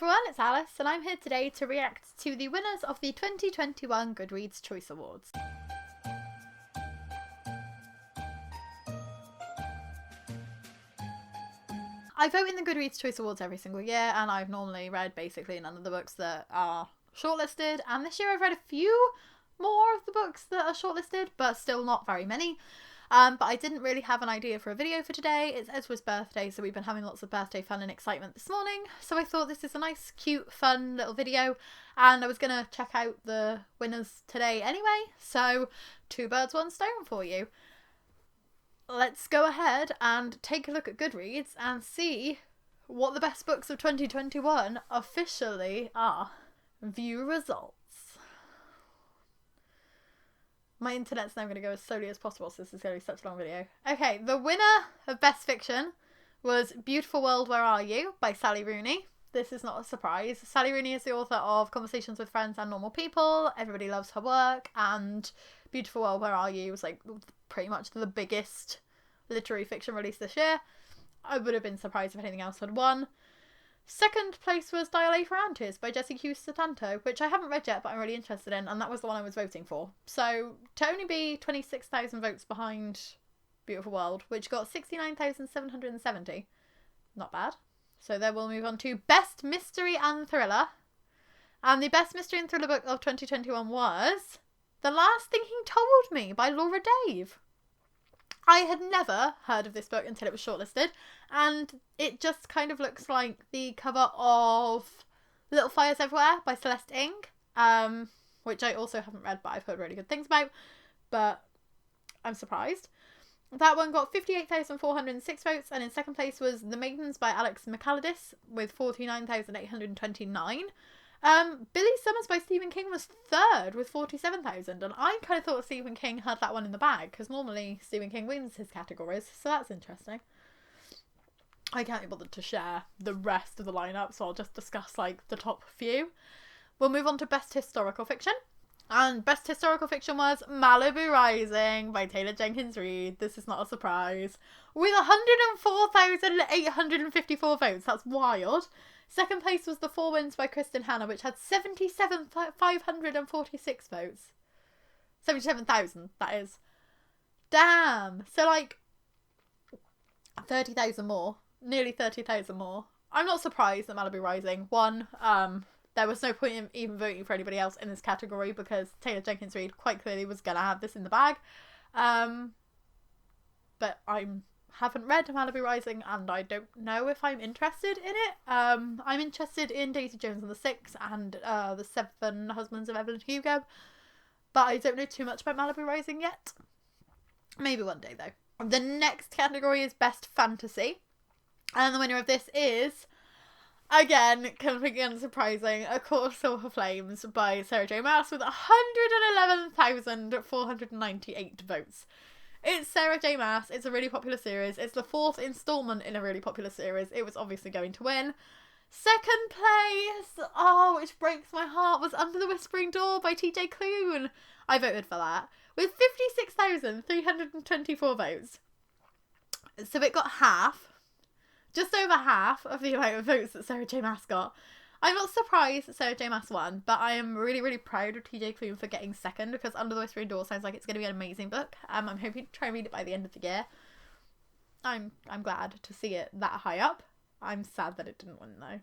everyone, it's Alyce and I'm here today to react to the winners of the 2021 Goodreads Choice Awards. I vote in the Goodreads Choice Awards every single year, and I've normally read basically none of the books that are shortlisted, and this year I've read a few more of the books that are shortlisted, but still not very many. But I didn't really have an idea for a video for today. It's Ezra's birthday, so we've been having lots of birthday fun and excitement this morning, so I thought this is a nice, cute, fun little video, and I was going to check out the winners today anyway, so 2 birds, 1 stone for you. Let's go ahead and take a look at Goodreads and see what the best books of 2021 officially are. View results. My internet's now going to go as slowly as possible, so this is going to be such a long video. Okay, the winner of Best Fiction was Beautiful World, Where Are You? By Sally Rooney. This is not a surprise. Sally Rooney is the author of Conversations with Friends and Normal People. Everybody loves her work, and Beautiful World, Where Are You was like pretty much the biggest literary fiction release this year. I would have been surprised if anything else had won. Second place was Dial A for Antis by Jessie Q. Satanto, which I haven't read yet but I'm really interested in, and that was the one I was voting for. So to only be 26,000 votes behind Beautiful World, which got 69,770, not bad. So then we'll move on to Best Mystery and Thriller. And the Best Mystery and Thriller book of 2021 was The Last Thing He Told Me by Laura Dave. I had never heard of this book until it was shortlisted, and it just kind of looks like the cover of Little Fires Everywhere by Celeste Ng, which I also haven't read but I've heard really good things about, but I'm surprised. That one got 58,406 votes, and in second place was The Maidens by Alex McAlladis with 49,829. Billy Summers by Stephen King was third with 47,000, and I kind of thought Stephen King had that one in the bag because normally Stephen King wins his categories, so that's interesting. I can't be bothered to share the rest of the lineup, so I'll just discuss like the top few. We'll move on to Best Historical Fiction, and Best Historical Fiction was Malibu Rising by Taylor Jenkins Reid. This is not a surprise, with 104,854 votes. That's wild. Second place was The Four Winds by KRISTIN Hannah, which had 77,546 votes. 77,000, that is. Damn! So, like, 30,000 more. Nearly 30,000 more. I'm not surprised that Malibu Rising won. There was no point in even voting for anybody else in this category because Taylor Jenkins Reid quite clearly was going to have this in the bag. But I haven't read Malibu Rising and I don't know if I'm interested in it. I'm interested in Daisy Jones and the Six and the 7 Husbands of Evelyn Hugo, but I don't know too much about Malibu Rising yet. Maybe one day though. The next category is Best Fantasy, and the winner of this is, again, completely unsurprising, A Court of Silver Flames by Sarah J Maas with 111,498 votes. It's Sarah J Maas. It's a really popular series. It's the 4th installment in a really popular series. It was obviously going to win. Second place, which breaks my heart, was Under the Whispering Door by TJ Klune. I voted for that with 56,324 votes. So it got half, just over half of the amount of votes that Sarah J Maas got. I'm not surprised that Sarah J Maas won, but I am really, really proud of TJ Klune for getting second because Under the Whispering Door sounds like it's going to be an amazing book. I'm hoping to try and read it by the end of the year. I'm glad to see it that high up. I'm sad that it didn't win though.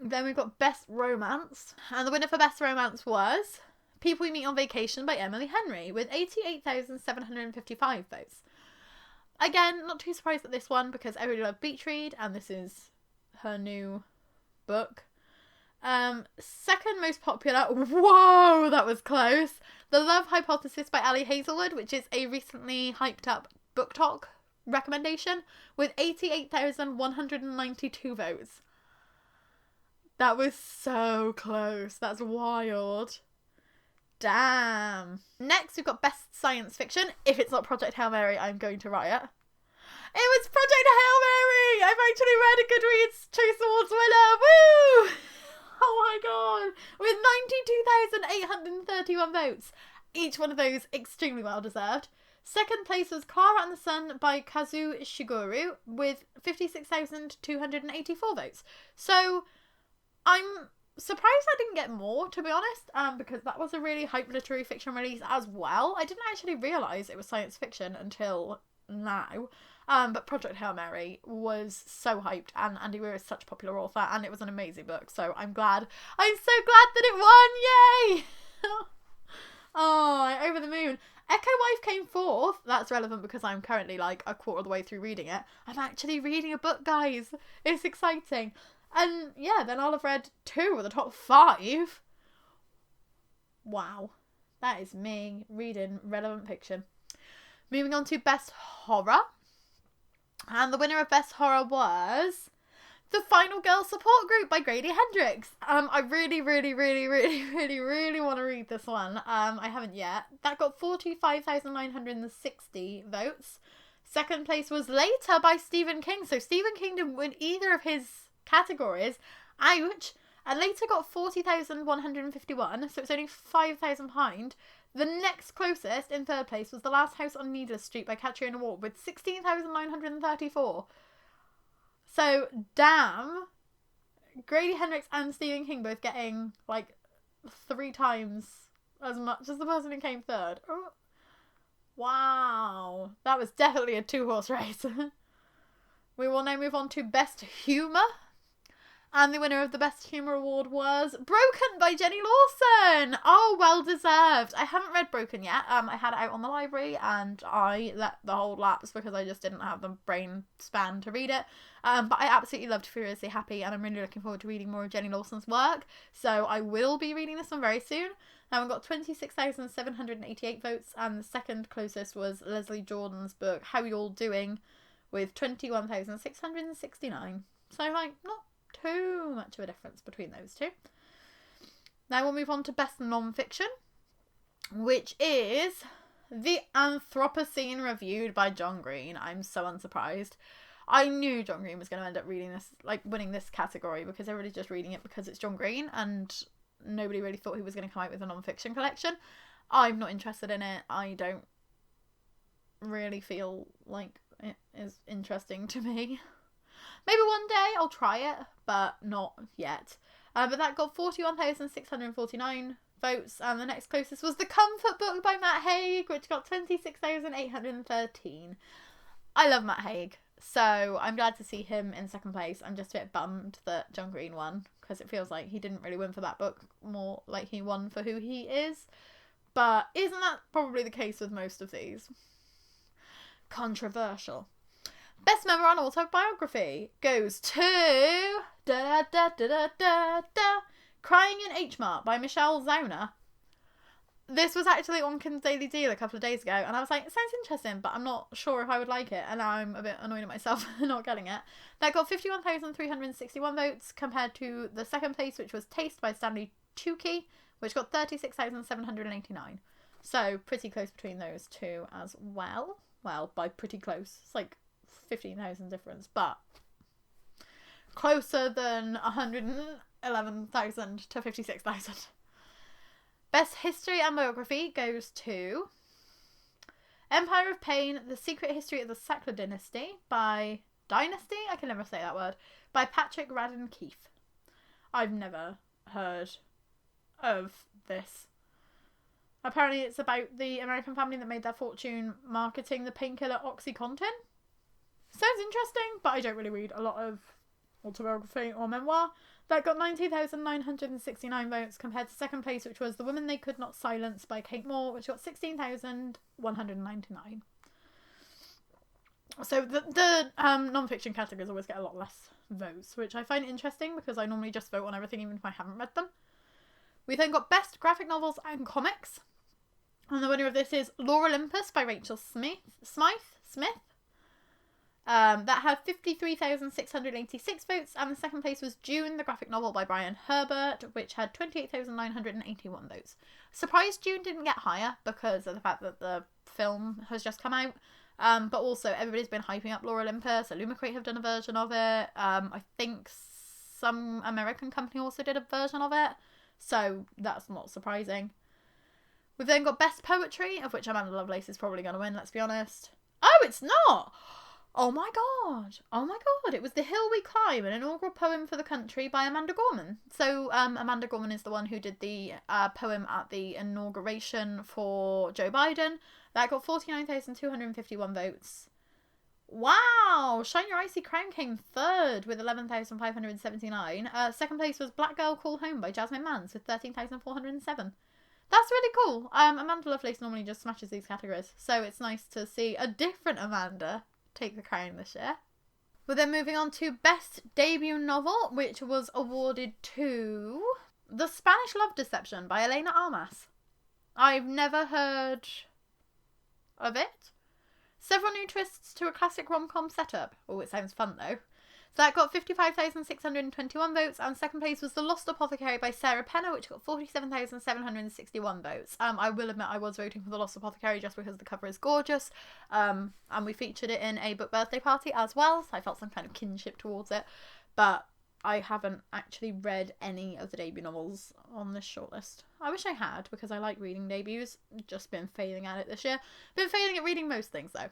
Then we've got Best Romance, and the winner for Best Romance was People We Meet on Vacation by Emily Henry with 88,755 votes. Again, not too surprised at this one because everybody loved Beach Read and this is her new book. Second most popular, whoa, that was close, The Love Hypothesis by Ali Hazelwood, which is a recently hyped up book talk recommendation with 88,192 votes. That was so close. That's wild. Damn. Next, we've got Best Science Fiction. If it's not Project Hail Mary, I'm going to riot. It was Project Hail Mary! I've actually read a Goodreads Choice Awards winner! Woo! Oh my god! With 92,831 votes. Each one of those extremely well deserved. Second place was Clara and the Sun by Kazu Shigeru with 56,284 votes. So I'm surprised I didn't get more, to be honest, because that was a really hyped literary fiction release as well. I didn't actually realise it was science fiction until now. But Project Hail Mary was so hyped, and Andy Weir is such a popular author, and it was an amazing book, so I'm glad. I'm so glad that it won! Yay! Oh, I'm over the moon. Echo Wife came fourth. That's relevant because I'm currently like a quarter of the way through reading it. I'm actually reading a book, guys. It's exciting. And yeah, then I'll have read 2 of the top 5. Wow. That is me reading relevant fiction. Moving on to Best Horror. And the winner of Best Horror was The Final Girl Support Group by Grady Hendrix. I really want to read this one. I haven't yet. That got 45,960 votes. Second place was Later by Stephen King. So Stephen King didn't win either of his categories. Ouch. And Later got 40,151. So it's only 5,000 behind. The next closest in third place was The Last House on Needless Street by Katrina Ward with 16,934. So, damn. Grady Hendrix and Stephen King both getting, like, 3 times as much as the person who came third. Oh. Wow. That was definitely a 2-horse race. We will now move on to Best Humour. And the winner of the Best Humour Award was Broken by Jenny Lawson. Oh, well deserved. I haven't read Broken yet. I had it out on the library and I let the whole lapse because I just didn't have the brain span to read it. But I absolutely loved Furiously Happy and I'm really looking forward to reading more of Jenny Lawson's work. So I will be reading this one very soon. Now I've got 26,788 votes and the second closest was Leslie Jordan's book How You All Doing with 21,669. So like not too much of a difference between those two. Now we'll move on to Best Non-Fiction, which is The Anthropocene Reviewed by John Green. I'm so unsurprised. I knew John Green was going to end up reading this, like winning this category, because everybody's just reading it because it's John Green and nobody really thought he was going to come out with a non-fiction collection. I'm not interested in it. I don't really feel like it is interesting to me. Maybe one day I'll try it, but not yet. But that got 41,649 votes, and the next closest was The Comfort Book by Matt Haig, which got 26,813. I love Matt Haig, so I'm glad to see him in second place. I'm just a bit bummed that John Green won, because it feels like he didn't really win for that book, more like he won for who he is. But isn't that probably the case with most of these? Controversial. Best Memoir and Autobiography goes to Crying in H Mart by Michelle Zauner. This was actually on Kim's Daily Deal a couple of days ago, and I was like, it sounds interesting, but I'm not sure if I would like it, and now I'm a bit annoyed at myself for not getting it. That got 51,361 votes, compared to the second place, which was Taste by Stanley Tucci, which got 36,789. So, pretty close between those two as well. Well, by pretty close. It's like 15,000 difference, but closer than 111,000 to 56,000. Best History and Biography goes to Empire of Pain, The Secret History of the Sackler Dynasty by Dynasty? I can never say that word. By Patrick Radden Keefe. I've never heard of this. Apparently it's about the American family that made their fortune marketing the painkiller OxyContin. Sounds interesting, but I don't really read a lot of autobiography or memoir. That got 90,969 votes, compared to second place, which was The Woman They Could Not Silence by Kate Moore, which got 16,199. So the non-fiction categories always get a lot less votes, which I find interesting because I normally just vote on everything even if I haven't read them. We then got Best Graphic Novels and Comics. And the winner of this is Lore Olympus by Rachel Smith. That had 53,686 votes, and the second place was June, the graphic novel by Brian Herbert, which had 28,981 votes. Surprised June didn't get higher because of the fact that the film has just come out, but also everybody's been hyping up Lore Olympus. Illumicrate have done a version of it. I think some American company also did a version of it, so that's not surprising. We've then got Best Poetry, of which Amanda Lovelace is probably going to win, let's be honest. Oh, it's not! Oh my god! Oh my god! It was The Hill We Climb, an inaugural poem for the country by Amanda Gorman. So Amanda Gorman is the one who did the poem at the inauguration for Joe Biden. That got 49,251 votes. Wow! Shine Your Icy Crown came third with 11,579. Second place was Black Girl Call Home by Jasmine Mans with 13,407. That's really cool. Amanda Lovelace normally just smashes these categories, so it's nice to see a different Amanda take the crown this year. We're then moving on to Best Debut Novel, which was awarded to The Spanish Love Deception by Elena Armas. I've never heard of it. Several new twists to a classic rom-com setup. Oh, it sounds fun though. So that got 55,621 votes, and second place was The Lost Apothecary by Sarah Penner, which got 47,761 votes. I will admit I was voting for The Lost Apothecary just because the cover is gorgeous, and we featured it in a book birthday party as well, so I felt some kind of kinship towards it, but I haven't actually read any of the debut novels on this shortlist. I wish I had, because I like reading debuts. Just been failing at it this year. Been failing at reading most things though.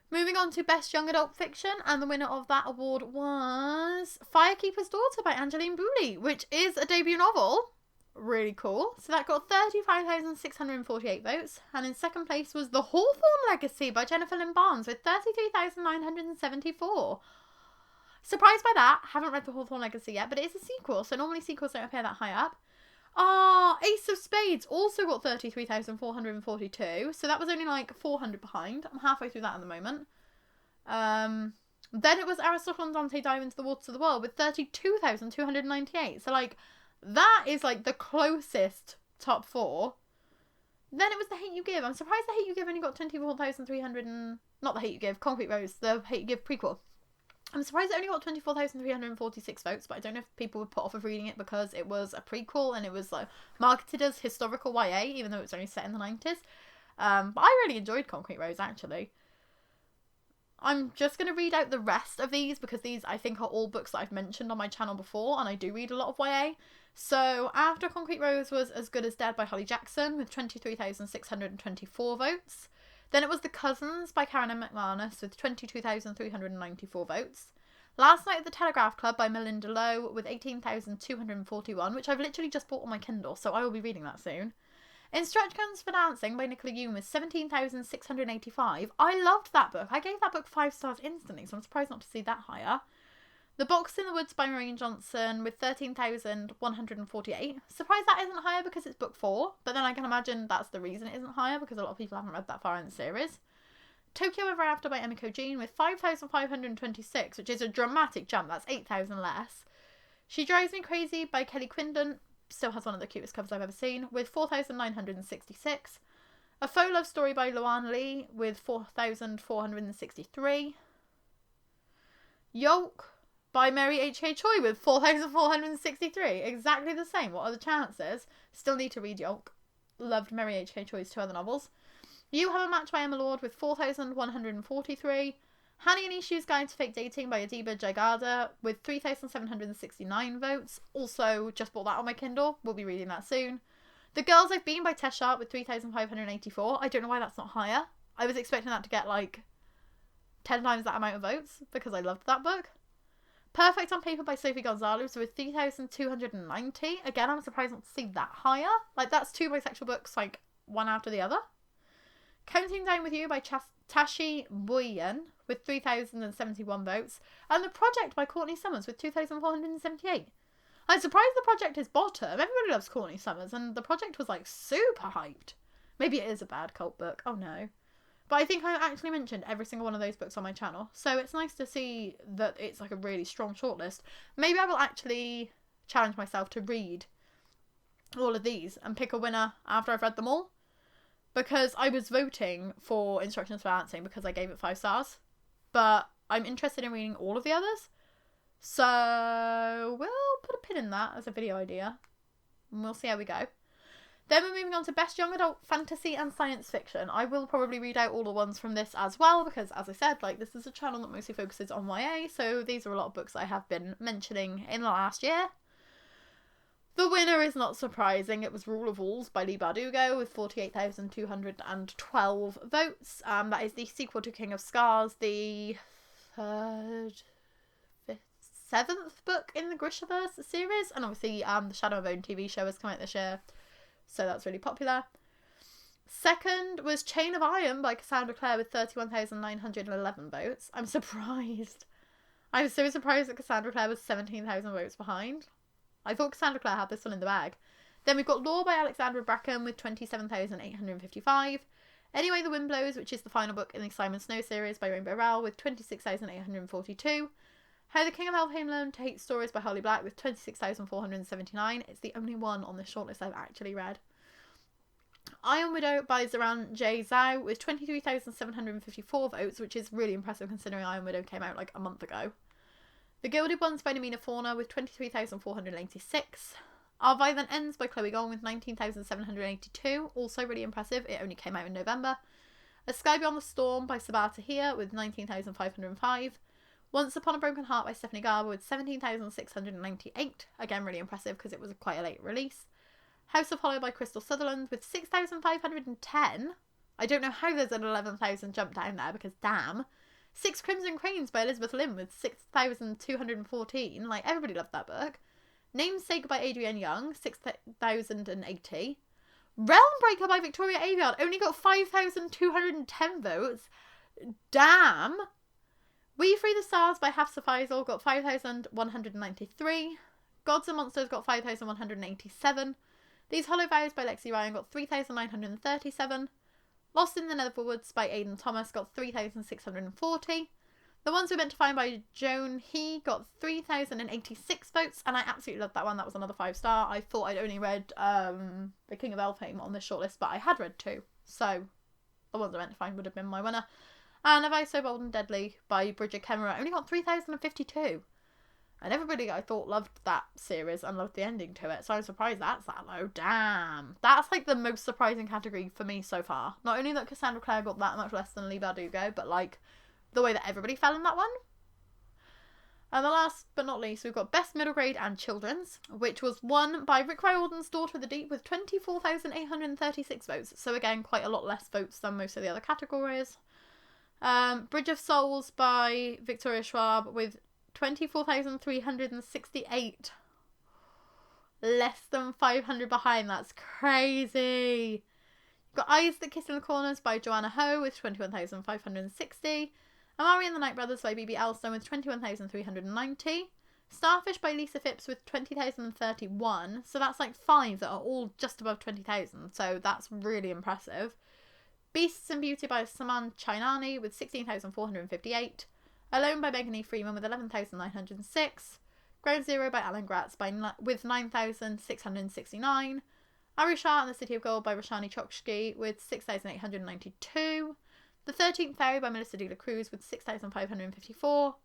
Moving on to Best Young Adult Fiction, and the winner of that award was Firekeeper's Daughter by Angeline Boulley, which is a debut novel. Really cool. So that got 35,648 votes, and in second place was The Hawthorne Legacy by Jennifer Lynn Barnes with 33,974. Surprised by that. Haven't read The Hawthorne Legacy yet, but it is a sequel, so normally sequels don't appear that high up. Ace of Spades also got 33,442, so that was only like 400 behind. I'm halfway through that at the moment. Then it was Aristotle and Dante Dive into the Waters of the World with 32,298. So like that is like the closest top four. Then it was The Hate You Give. I'm surprised The Hate You Give only got 24,300 and not The Hate You Give, Concrete Rose, the Hate You Give prequel. I'm surprised it only got 24,346 votes, but I don't know if people were put off of reading it because it was a prequel and it was like marketed as historical YA, even though it was only set in the 90s. But I really enjoyed Concrete Rose, actually. I'm just going to read out the rest of these because these, I think, are all books that I've mentioned on my channel before, and I do read a lot of YA. So, after Concrete Rose was As Good as Dead by Holly Jackson with 23,624 votes. Then it was The Cousins by Karen M. McManus with 22,394 votes. Last Night at the Telegraph Club by Melinda Lowe with 18,241, which I've literally just bought on my Kindle, so I will be reading that soon. Instructions for Dancing by Nicola Yoon with 17,685. I loved that book. I gave that book 5 stars instantly, so I'm surprised not to see that higher. The Box in the Woods by Maureen Johnson with 13,148. Surprised that isn't higher because it's book 4, but then I can imagine that's the reason it isn't higher because a lot of people haven't read that far in the series. Tokyo Ever After by Emiko Jean with 5,526, which is a dramatic jump. That's 8,000 less. She Drives Me Crazy by Kelly Quindon, still has one of the cutest covers I've ever seen, with 4,966. A Faux Love Story by Luan Lee with 4,463. Yolk by Mary H.K. Choi with 4,463. Exactly the same. What are the chances? Still need to read Yolk. Loved Mary H.K. Choi's 2 other novels. You Have a Match by Emma Lord with 4,143. Hani and Issue's Guide to Fake Dating by Adiba Jagada with 3,769 votes. Also, just bought that on my Kindle. We'll be reading that soon. The Girls I've Been by Tess Sharp with 3,584. I don't know why that's not higher. I was expecting that to get like 10 times that amount of votes because I loved that book. Perfect on Paper by Sophie Gonzalez with 3,290. Again, I'm surprised not to see that higher. Like, that's 2 bisexual books, like, one after the other. Counting Down With You by Tashi Boyan with 3,071 votes. And The Project by Courtney Summers with 2,478. I'm surprised The Project is bottom. Everybody loves Courtney Summers, and The Project was, like, super hyped. Maybe it is a bad cult book. Oh, no. But I think I actually mentioned every single one of those books on my channel. So it's nice to see that it's like a really strong shortlist. Maybe I will actually challenge myself to read all of these and pick a winner after I've read them all. Because I was voting for Instructions for Dancing because I gave it 5 stars. But I'm interested in reading all of the others. So we'll put a pin in that as a video idea. And we'll see how we go. Then we're moving on to Best Young Adult Fantasy and Science Fiction. I will probably read out all the ones from this as well because, as I said, like, this is a channel that mostly focuses on YA, so these are a lot of books I have been mentioning in the last year. The winner is not surprising. It was Rule of Walls by Leigh Bardugo with 48,212 votes. That is the sequel to King of Scars, the third, fifth, seventh book in the Grishaverse series. And obviously the Shadow of Own TV show has come out this year, so that's really popular. Second was Chain of Iron by Cassandra Clare with 31,911 votes. I'm surprised. I'm so surprised that Cassandra Clare was 17,000 votes behind. I thought Cassandra Clare had this one in the bag. Then we've got Law by Alexandra Bracken with 27,855. Anyway, The Wind Blows, which is the final book in the Simon Snow series by Rainbow Rowell with 26,842. How the King of Elfhame Learned to Hate Stories by Holly Black with 26,479. It's the only one on this shortlist I've actually read. Iron Widow by Zoran J. Zhao with 23,754 votes, which is really impressive considering Iron Widow came out like a month ago. The Gilded Ones by Namina Fauna with 23,486. Our Vi Then Ends by Chloe Gong with 19,782. Also really impressive. It only came out in November. A Sky Beyond the Storm by Sabah Tahir with 19,505. Once Upon a Broken Heart by Stephanie Garber with 17,698. Again, really impressive because it was quite a late release. House of Hollow by Crystal Sutherland with 6,510. I don't know how there's an 11,000 jump down there because damn. Six Crimson Cranes by Elizabeth Lim with 6,214. Like, everybody loved that book. Namesake by Adrienne Young, 6,080. Realmbreaker by Victoria Aveyard only got 5,210 votes. Damn. We Free the Stars by Hafsa Faisal got 5,193. Gods and Monsters got 5,187. These Hollow Vows by Lexi Ryan got 3,937. Lost in the Netherwoods by Aidan Thomas got 3,640. The Ones We're Meant to Find by Joan He got 3,086 votes, and I absolutely loved that one. That was another 5-star. I thought I'd only read The King of Elfhame on this shortlist, but I had read 2, so The Ones We're Meant to Find would have been my winner. And Am I So Bold and Deadly by Bridget Kemmerer only got 3,052. And everybody I thought loved that series and loved the ending to it, so I'm surprised that's that low. Damn. That's like the most surprising category for me so far. Not only that Cassandra Clare got that much less than Leigh Bardugo, but like the way that everybody fell in that one. And the last but not least, we've got Best Middle Grade and Children's, which was won by Rick Riordan's Daughter of the Deep with 24,836 votes. So again, quite a lot less votes than most of the other categories. Bridge of Souls by Victoria Schwab with 24,368. Less than 500 behind. That's crazy. You've got Eyes That Kiss in the Corners by Joanna Ho with 21,560. Amari and the Night Brothers by B.B. Alston with 21,390. Starfish by Lisa Phipps with 20,031. So that's like 5 that are all just above 20,000. So that's really impressive. Beasts and Beauty by Saman Chainani with 16,458. Alone by Megan E. Freeman with 11,906. Ground Zero by Alan Gratz with 9,669. Arusha and the City of Gold by Roshani Chokshi with 6,892. The 13th Fairy by Melissa De La Cruz with 6,554.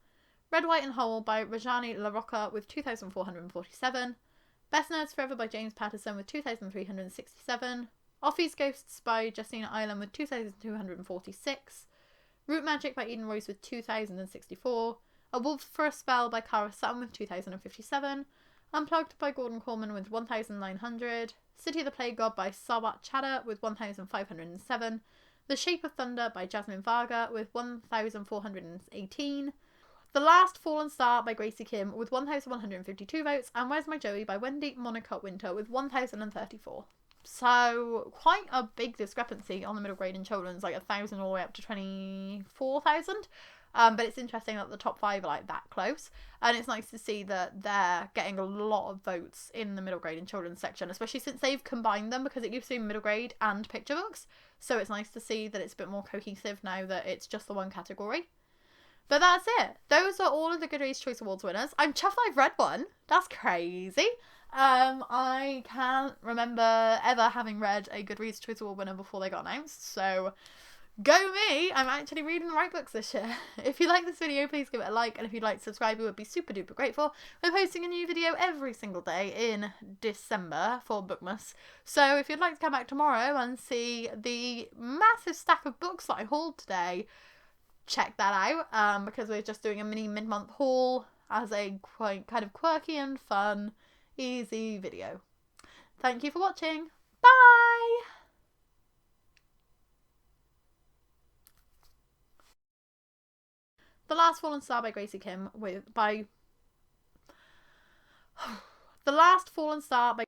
Red, White and Whole by Rajani LaRocca with 2,447. Best Nerds Forever by James Patterson with 2,367. Offie's Ghosts by Justina Island with 2,246. Root Magic by Eden Royce with 2,064. A Wolf for a Spell by Cara Sutton with 2,057. Unplugged by Gordon Coleman with 1,900. City of the Plague God by Sawat Chadha with 1,507. The Shape of Thunder by Jasmine Varga with 1,418. The Last Fallen Star by Gracie Kim with 1,152 votes. And Where's My Joey by Wendy Monica Winter with 1,034. So quite a big discrepancy on the middle grade in children's, like 1,000 all the way up to 24,000. But it's interesting that the top 5 are like that close, and it's nice to see that they're getting a lot of votes in the middle grade and children's section, especially since they've combined them because it used to be middle grade and picture books. So it's nice to see that it's a bit more cohesive now that it's just the one category. But that's it. Those are all of the Goodreads Choice Awards winners. I'm chuffed I've read one. That's crazy. I can't remember ever having read a Goodreads Choice Award winner before they got announced, so go me! I'm actually reading the right books this year. If you like this video, please give it a like, and if you'd like to subscribe, we would be super duper grateful. We're posting a new video every single day in December for Bookmas, so if you'd like to come back tomorrow and see the massive stack of books that I hauled today, check that out, because we're just doing a mini mid-month haul as a quite kind of quirky and fun, easy video. Thank you for watching. Bye! The Last Fallen Star by Gracie Kim The Last Fallen Star by